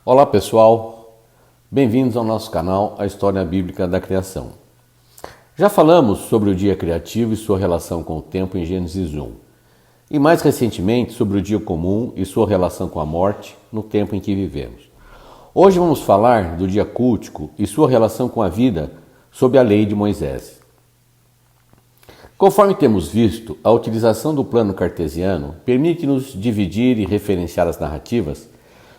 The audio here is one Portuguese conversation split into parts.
Olá pessoal, bem-vindos ao nosso canal A História Bíblica da Criação. Já falamos sobre o dia criativo e sua relação com o tempo em Gênesis 1, e mais recentemente sobre o dia comum e sua relação com a morte no tempo em que vivemos. Hoje vamos falar do dia cultico e sua relação com a vida sob a lei de Moisés. Conforme temos visto, a utilização do plano cartesiano permite-nos dividir e referenciar as narrativas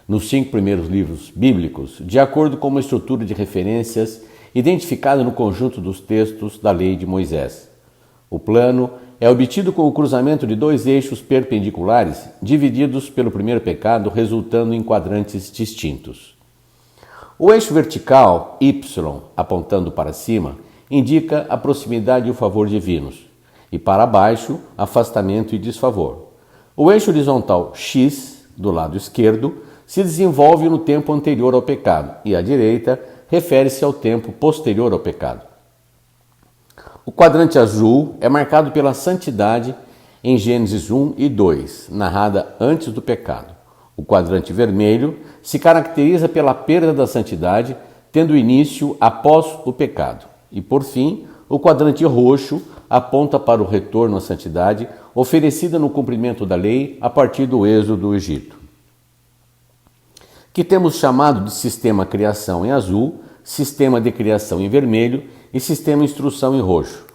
nos 5 primeiros livros bíblicos, de acordo com uma estrutura de referências identificada no conjunto dos textos da lei de Moisés. O plano é obtido com o cruzamento de 2 eixos perpendiculares divididos pelo primeiro pecado, resultando em quadrantes distintos. O eixo vertical, Y, apontando para cima, indica a proximidade e o favor divinos, e para baixo, afastamento e desfavor. O eixo horizontal, X, do lado esquerdo, se desenvolve no tempo anterior ao pecado, e à direita refere-se ao tempo posterior ao pecado. O quadrante azul é marcado pela santidade em Gênesis 1 e 2, narrada antes do pecado. O quadrante vermelho se caracteriza pela perda da santidade, tendo início após o pecado. E, por fim, o quadrante roxo aponta para o retorno à santidade, oferecida no cumprimento da lei a partir do êxodo do Egito, que temos chamado de sistema criação em azul, sistema de criação em vermelho e sistema instrução em roxo.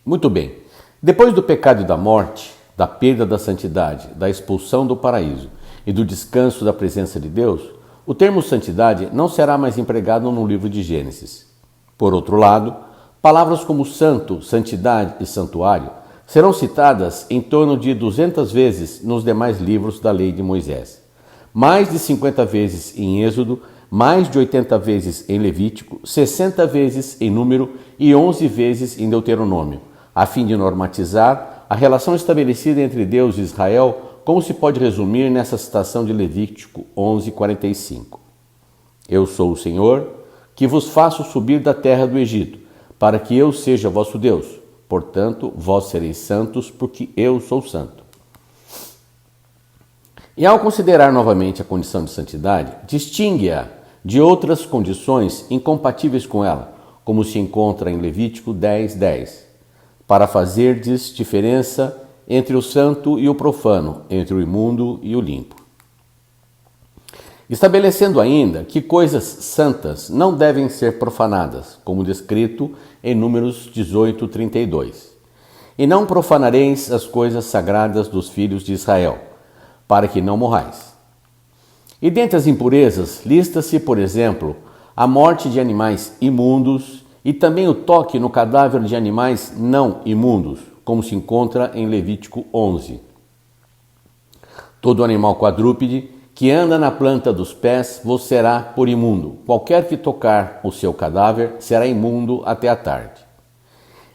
Muito bem, depois do pecado e da morte, da perda da santidade, da expulsão do paraíso e do descanso da presença de Deus, o termo santidade não será mais empregado no livro de Gênesis. Por outro lado, palavras como santo, santidade e santuário serão citadas em torno de 200 vezes nos demais livros da lei de Moisés. Mais de 50 vezes em Êxodo, mais de 80 vezes em Levítico, 60 vezes em Número e 11 vezes em Deuteronômio, a fim de normatizar a relação estabelecida entre Deus e Israel, como se pode resumir nessa citação de Levítico 11:45. Eu sou o Senhor, que vos faço subir da terra do Egito, para que eu seja vosso Deus. Portanto, vós sereis santos, porque eu sou santo. E ao considerar novamente a condição de santidade, distingue-a de outras condições incompatíveis com ela, como se encontra em Levítico 10:10, para fazerdes diferença entre o santo e o profano, entre o imundo e o limpo. Estabelecendo ainda que coisas santas não devem ser profanadas, como descrito em Números 18:32. E não profanareis as coisas sagradas dos filhos de Israel, para que não morrais. E dentre as impurezas, lista-se, por exemplo, a morte de animais imundos e também o toque no cadáver de animais não imundos, como se encontra em Levítico 11. Todo animal quadrúpede que anda na planta dos pés vos será por imundo. Qualquer que tocar o seu cadáver será imundo até a tarde.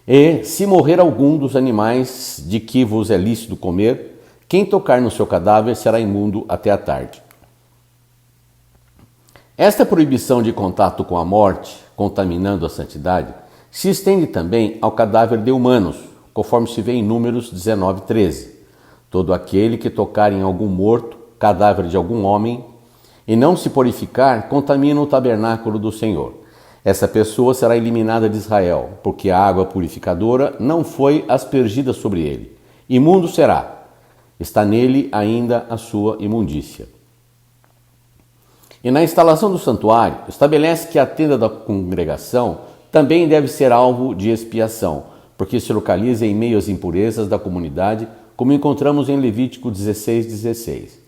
E, se morrer algum dos animais de que vos é lícito comer, quem tocar no seu cadáver será imundo até a tarde. Esta proibição de contato com a morte, contaminando a santidade, se estende também ao cadáver de humanos, conforme se vê em Números 19:13. Todo aquele que tocar em algum morto, cadáver de algum homem, e não se purificar, contamina o tabernáculo do Senhor. Essa pessoa será eliminada de Israel, porque a água purificadora não foi aspergida sobre ele. Imundo será. Está nele ainda a sua imundícia. E na instalação do santuário, estabelece que a tenda da congregação também deve ser alvo de expiação, porque se localiza em meio às impurezas da comunidade, como encontramos em Levítico 16:16.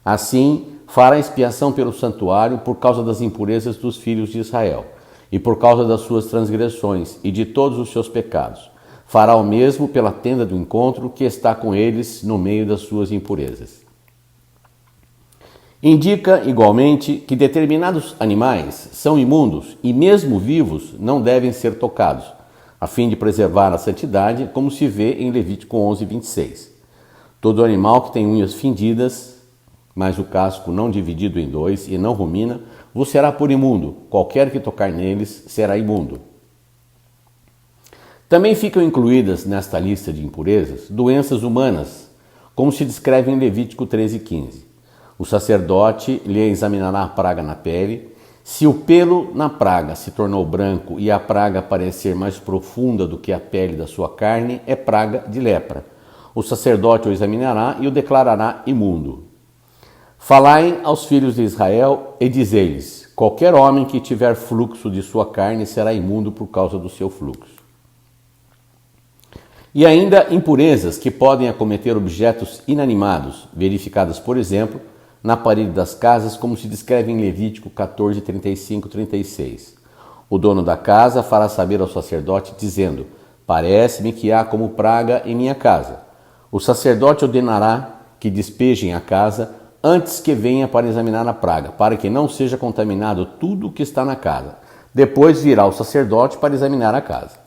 Assim, fará expiação pelo santuário por causa das impurezas dos filhos de Israel, e por causa das suas transgressões e de todos os seus pecados. Fará o mesmo pela tenda do encontro que está com eles no meio das suas impurezas. Indica, igualmente, que determinados animais são imundos e, mesmo vivos, não devem ser tocados, a fim de preservar a santidade, como se vê em Levítico 11:26. Todo animal que tem unhas fendidas, mas o casco não dividido em 2 e não rumina, vos será por imundo. Qualquer que tocar neles será imundo. Também ficam incluídas nesta lista de impurezas doenças humanas, como se descreve em Levítico 13:15. O sacerdote lhe examinará a praga na pele. Se o pelo na praga se tornou branco e a praga parecer mais profunda do que a pele da sua carne, é praga de lepra. O sacerdote o examinará e o declarará imundo. Falai aos filhos de Israel e dizei-lhes: qualquer homem que tiver fluxo de sua carne será imundo por causa do seu fluxo. E ainda impurezas que podem acometer objetos inanimados, verificadas, por exemplo, na parede das casas, como se descreve em Levítico 14, 35, 36. O dono da casa fará saber ao sacerdote, dizendo: parece-me que há como praga em minha casa. O sacerdote ordenará que despejem a casa antes que venha para examinar a praga, para que não seja contaminado tudo o que está na casa. Depois virá o sacerdote para examinar a casa.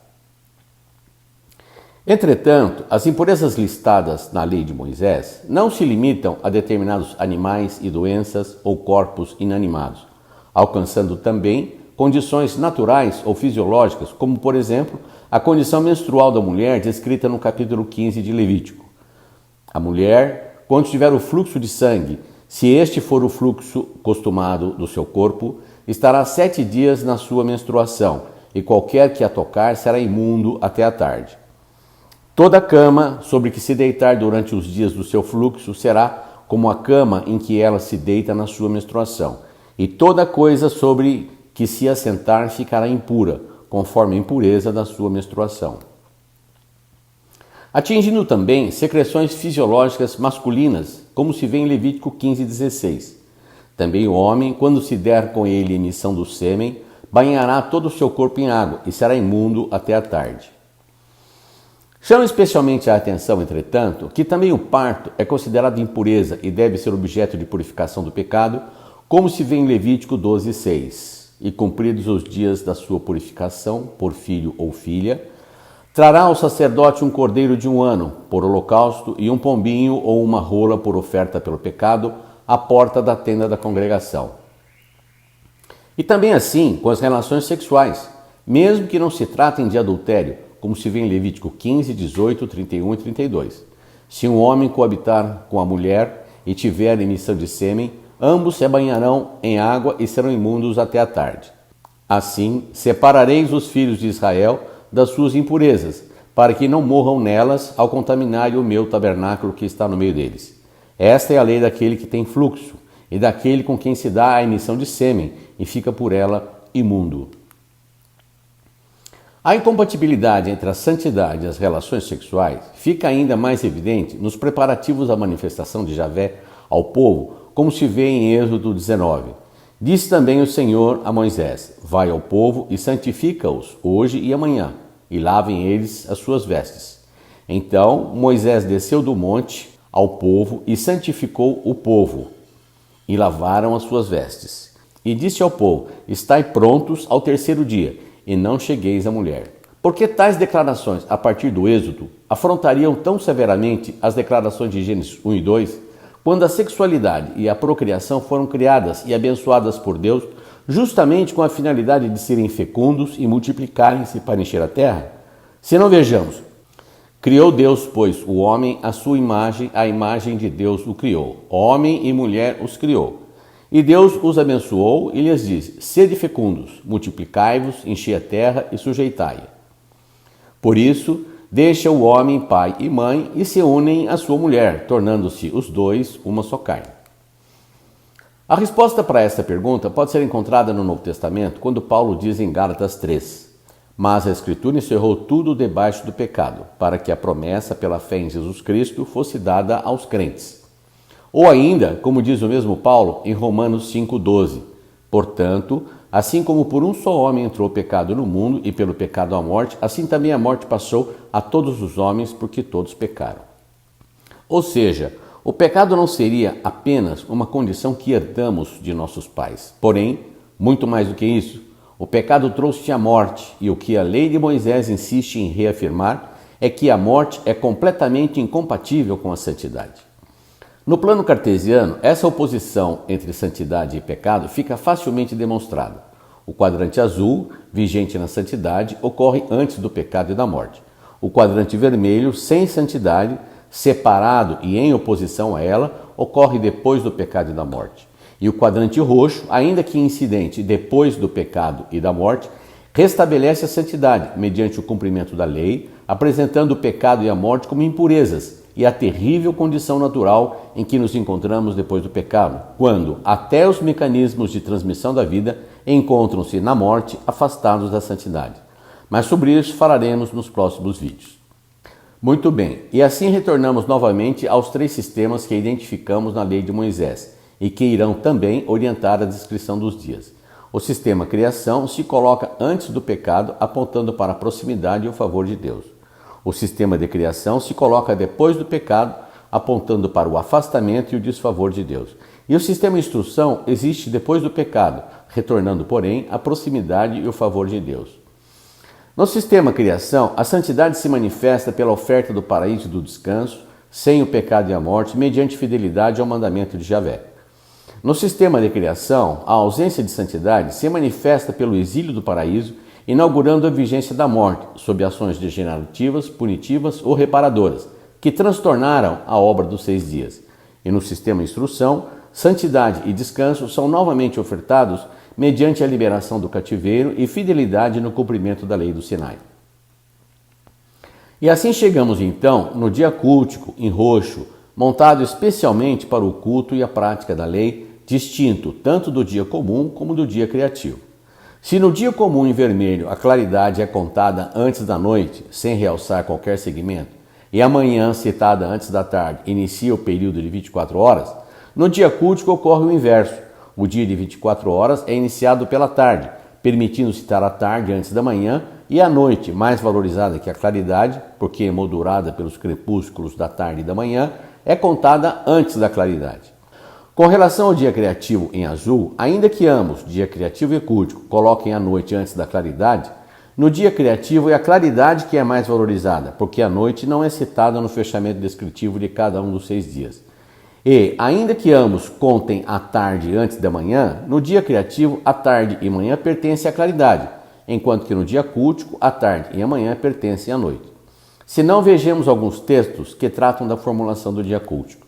Entretanto, as impurezas listadas na lei de Moisés não se limitam a determinados animais e doenças ou corpos inanimados, alcançando também condições naturais ou fisiológicas, como, por exemplo, a condição menstrual da mulher descrita no capítulo 15 de Levítico. A mulher, quando tiver o fluxo de sangue, se este for o fluxo costumado do seu corpo, estará 7 dias na sua menstruação, e qualquer que a tocar será imundo até a tarde. Toda cama sobre que se deitar durante os dias do seu fluxo será como a cama em que ela se deita na sua menstruação, e toda coisa sobre que se assentar ficará impura, conforme a impureza da sua menstruação. Atingindo também secreções fisiológicas masculinas, como se vê em Levítico 15:16. Também o homem, quando se der com ele emissão do sêmen, banhará todo o seu corpo em água e será imundo até a tarde. Chama especialmente a atenção, entretanto, que também o parto é considerado impureza e deve ser objeto de purificação do pecado, como se vê em Levítico 12:6. E cumpridos os dias da sua purificação, por filho ou filha, trará ao sacerdote um cordeiro de 1 ano, por holocausto, e um pombinho ou uma rola por oferta pelo pecado, à porta da tenda da congregação. E também assim com as relações sexuais, mesmo que não se tratem de adultério, como se vê em Levítico 15, 18, 31 e 32. Se um homem coabitar com a mulher e tiver emissão de sêmen, ambos se banharão em água e serão imundos até a tarde. Assim, separareis os filhos de Israel das suas impurezas, para que não morram nelas ao contaminarem o meu tabernáculo que está no meio deles. Esta é a lei daquele que tem fluxo, e daquele com quem se dá a emissão de sêmen, e fica por ela imundo. A incompatibilidade entre a santidade e as relações sexuais fica ainda mais evidente nos preparativos da manifestação de Javé ao povo, como se vê em Êxodo 19. Disse também o Senhor a Moisés: vai ao povo e santifica-os hoje e amanhã, e lavem eles as suas vestes. Então Moisés desceu do monte ao povo e santificou o povo, e lavaram as suas vestes. E disse ao povo: estai prontos ao 3º dia, e não chegueis à mulher. Porque tais declarações, a partir do Êxodo, afrontariam tão severamente as declarações de Gênesis 1 e 2, quando a sexualidade e a procriação foram criadas e abençoadas por Deus, justamente com a finalidade de serem fecundos e multiplicarem-se para encher a terra? Se não, vejamos: criou Deus, pois, o homem à sua imagem, a imagem de Deus o criou. Homem e mulher os criou. E Deus os abençoou e lhes disse: sede fecundos, multiplicai-vos, enchei a terra e sujeitai-a. Por isso, deixa o homem pai e mãe e se unem à sua mulher, tornando-se os dois uma só carne. A resposta para esta pergunta pode ser encontrada no Novo Testamento, quando Paulo diz em Gálatas 3: mas a Escritura encerrou tudo debaixo do pecado, para que a promessa pela fé em Jesus Cristo fosse dada aos crentes. Ou ainda, como diz o mesmo Paulo em Romanos 5,12: portanto, assim como por um só homem entrou o pecado no mundo e pelo pecado a morte, assim também a morte passou a todos os homens, porque todos pecaram. Ou seja, o pecado não seria apenas uma condição que herdamos de nossos pais. Porém, muito mais do que isso, o pecado trouxe a morte, e o que a lei de Moisés insiste em reafirmar é que a morte é completamente incompatível com a santidade. No plano cartesiano, essa oposição entre santidade e pecado fica facilmente demonstrada. O quadrante azul, vigente na santidade, ocorre antes do pecado e da morte. O quadrante vermelho, sem santidade, separado e em oposição a ela, ocorre depois do pecado e da morte. E o quadrante roxo, ainda que incidente depois do pecado e da morte, restabelece a santidade mediante o cumprimento da lei, apresentando o pecado e a morte como impurezas e a terrível condição natural em que nos encontramos depois do pecado, quando até os mecanismos de transmissão da vida encontram-se na morte afastados da santidade. Mas sobre isso falaremos nos próximos vídeos. Muito bem, e assim retornamos novamente aos 3 sistemas que identificamos na lei de Moisés e que irão também orientar a descrição dos dias. O sistema criação se coloca antes do pecado, apontando para a proximidade e o favor de Deus. O sistema de criação se coloca depois do pecado, apontando para o afastamento e o desfavor de Deus. E o sistema instrução existe depois do pecado, retornando, porém, à proximidade e o favor de Deus. No sistema criação, a santidade se manifesta pela oferta do paraíso e do descanso, sem o pecado e a morte, mediante fidelidade ao mandamento de Javé. No sistema de criação, a ausência de santidade se manifesta pelo exílio do paraíso, inaugurando a vigência da morte, sob ações degenerativas, punitivas ou reparadoras, que transtornaram a obra dos 6 dias. E no sistema instrução, santidade e descanso são novamente ofertados mediante a liberação do cativeiro e fidelidade no cumprimento da lei do Sinai. E assim chegamos então no dia cultico, em roxo, montado especialmente para o culto e a prática da lei, distinto tanto do dia comum como do dia criativo. Se no dia comum em vermelho a claridade é contada antes da noite, sem realçar qualquer segmento, e a manhã, citada antes da tarde, inicia o período de 24 horas, no dia cultico ocorre o inverso. O dia de 24 horas é iniciado pela tarde, permitindo citar a tarde antes da manhã, e a noite, mais valorizada que a claridade, porque emoldurada pelos crepúsculos da tarde e da manhã, é contada antes da claridade. Com relação ao dia criativo em azul, ainda que ambos, dia criativo e cultico, coloquem a noite antes da claridade, no dia criativo é a claridade que é mais valorizada, porque a noite não é citada no fechamento descritivo de cada um dos 6 dias. E, ainda que ambos contem a tarde antes da manhã, no dia criativo a tarde e manhã pertencem à claridade, enquanto que no dia cultico a tarde e a manhã pertencem à noite. Se não, vejamos alguns textos que tratam da formulação do dia cultico.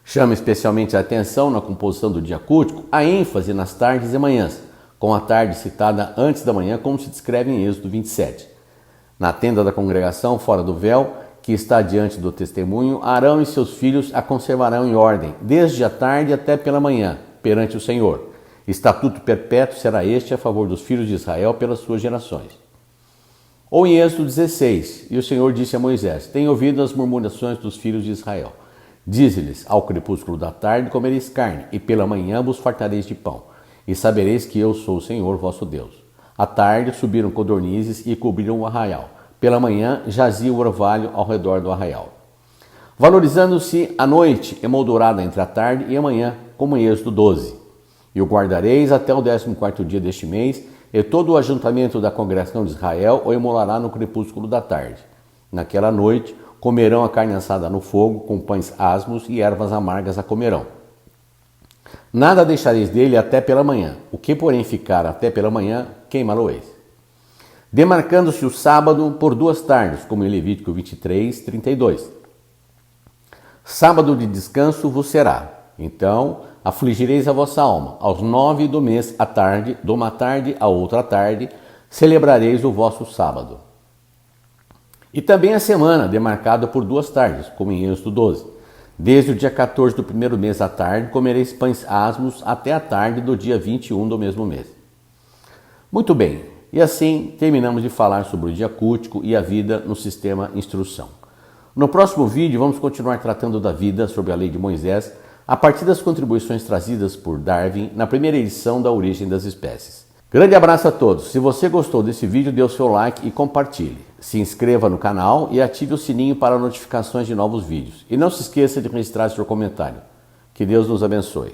Chama especialmente a atenção na composição do dia cultico a ênfase nas tardes e manhãs, com a tarde citada antes da manhã, como se descreve em Êxodo 27. Na tenda da congregação, fora do véu, que está diante do testemunho, Arão e seus filhos a conservarão em ordem, desde a tarde até pela manhã, perante o Senhor. Estatuto perpétuo será este a favor dos filhos de Israel pelas suas gerações. Ou em Êxodo 16, e o Senhor disse a Moisés: Tenho ouvido as murmurações dos filhos de Israel. Dize-lhes: Ao crepúsculo da tarde comereis carne, e pela manhã vos fartareis de pão, e sabereis que eu sou o Senhor vosso Deus. À tarde subiram codornizes e cobriram o arraial. Pela manhã jazia o orvalho ao redor do arraial. Valorizando-se a noite emoldurada entre a tarde e a manhã, como em Êxodo 12. E o guardareis até o 14º dia deste mês, e todo o ajuntamento da congregação de Israel o emolará no crepúsculo da tarde. Naquela noite comerão a carne assada no fogo, com pães asmos e ervas amargas a comerão. Nada deixareis dele até pela manhã, o que porém ficar até pela manhã, queimá-lo-eis. Demarcando-se o sábado por 2 tardes, como em Levítico 23, 32. Sábado de descanso vos será. Então afligireis a vossa alma. Aos 9 do mês à tarde, de uma tarde a outra tarde, celebrareis o vosso sábado. E também a semana, demarcada por 2 tardes, como em Êxodo 12. Desde o dia 14 do primeiro mês à tarde, comereis pães asmos até a tarde do dia 21 do mesmo mês. Muito bem, e assim terminamos de falar sobre o dia cultico e a vida no sistema instrução. No próximo vídeo vamos continuar tratando da vida sobre a lei de Moisés, a partir das contribuições trazidas por Darwin na primeira edição da Origem das Espécies. Grande abraço a todos. Se você gostou desse vídeo, dê o seu like e compartilhe. Se inscreva no canal e ative o sininho para notificações de novos vídeos. E não se esqueça de registrar seu comentário. Que Deus nos abençoe.